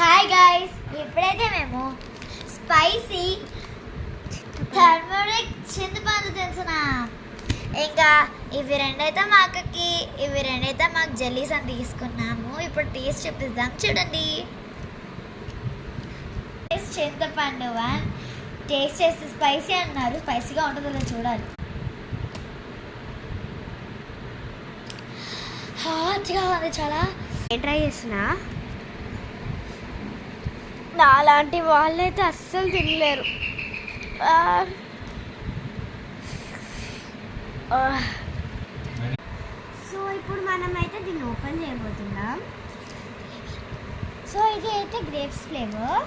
Hi guys, ఇప్పుడైతే మేము spicy turmeric చింతపండు తింటున్నాం. ఇంకా ఇవి రెండైతే మా అక్కకి, ఇవి రెండైతే మాకు జెల్లీస్ అని తీసుకున్నాము. ఇప్పుడు టేస్ట్ చూపిద్దాం, చూడండి. చింతపండు వన్ టేస్ట్ చేసి స్పైసీ అన్నారు, స్పైసీగా ఉంటుందో చూడాలి. హాట్గా ఉంది చాలా. ట్రై చేస్తున్నా. నాలాంటి వాళ్ళైతే అస్సలు తినలేరు. సో ఇప్పుడు మనమైతే దీన్ని ఓపెన్ చేయబోతున్నాం. సో ఇది అయితే గ్రేప్స్ ఫ్లేవర్.